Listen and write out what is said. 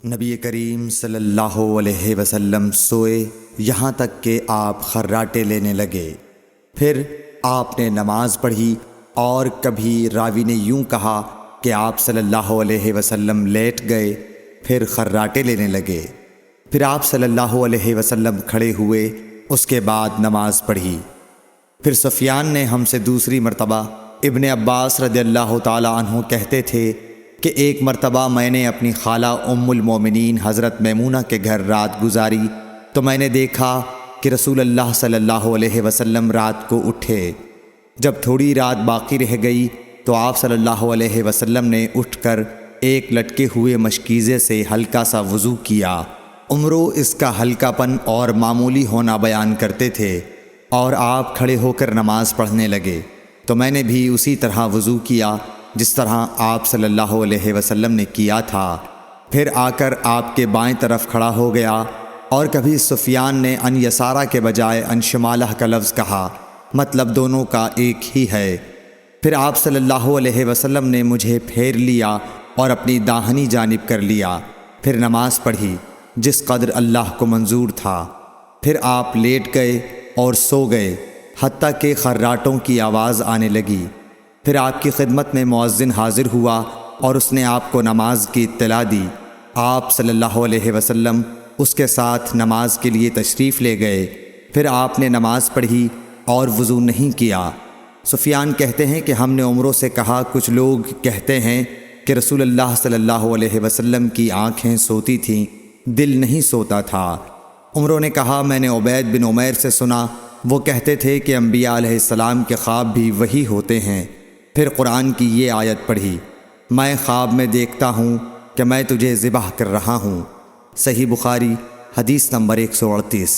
نبی کریم صلی اللہ علیہ وسلم سوئے یہاں تک کہ آپ خراٹے لینے لگے۔ پھر آپ نے نماز پڑھی اور کبھی راوی نے یوں کہا کہ آپ صلی اللہ علیہ وسلم لیٹ گئے پھر خراٹے لینے لگے۔ پھر آپ صلی اللہ علیہ وسلم کھڑے ہوئے، اس کے بعد نماز پڑھی۔ پھر سفیان نے ہم سے دوسری مرتبہ ابن عباس رضی اللہ تعالی عنہ کہتے تھے کہ ایک مرتبہ میں نے اپنی خالہ ام المومنین حضرت میمونہ کے گھر رات گزاری تو میں نے دیکھا کہ رسول اللہ صلی اللہ علیہ وسلم رات کو اٹھے۔ جب تھوڑی رات باقی رہ گئی تو آپ صلی اللہ علیہ وسلم نے اٹھ کر ایک لٹکے ہوئے مشکیزے سے ہلکا سا وضو کیا۔ عمرو اس کا ہلکا پن اور معمولی ہونا بیان کرتے تھے، اور آپ کھڑے ہو کر نماز پڑھنے لگے تو میں نے بھی اسی طرح وضو کیا جس طرح آپ صلی اللہ علیہ وسلم نے کیا تھا۔ پھر آ کر آپ کے بائیں طرف کھڑا ہو گیا، اور کبھی سفیان نے ان یسارہ کے بجائے ان شمالہ کا لفظ کہا، مطلب دونوں کا ایک ہی ہے۔ پھر آپ صلی اللہ علیہ وسلم نے مجھے پھیر لیا اور اپنی داہنی جانب کر لیا، پھر نماز پڑھی جس قدر اللہ کو منظور تھا۔ پھر آپ لیٹ گئے اور سو گئے حتیٰ کہ خراٹوں کی آواز آنے لگی۔ پھر آپ کی خدمت میں مؤذن حاضر ہوا اور اس نے آپ کو نماز کی اطلاع دی۔ آپ صلی اللہ علیہ وسلم اس کے ساتھ نماز کے لیے تشریف لے گئے۔ پھر آپ نے نماز پڑھی اور وضو نہیں کیا۔ سفیان کہتے ہیں کہ ہم نے عمرو سے کہا، کچھ لوگ کہتے ہیں کہ رسول اللہ صلی اللہ علیہ وسلم کی آنکھیں سوتی تھیں، دل نہیں سوتا تھا۔ عمرو نے کہا، میں نے عبید بن عمیر سے سنا، وہ کہتے تھے کہ انبیاء علیہ السلام کے خواب بھی وہی ہوتے ہیں۔ پھر قرآن کی یہ آیت پڑھی، میں خواب میں دیکھتا ہوں کہ میں تجھے ذبح کر رہا ہوں۔ صحیح بخاری حدیث نمبر 138۔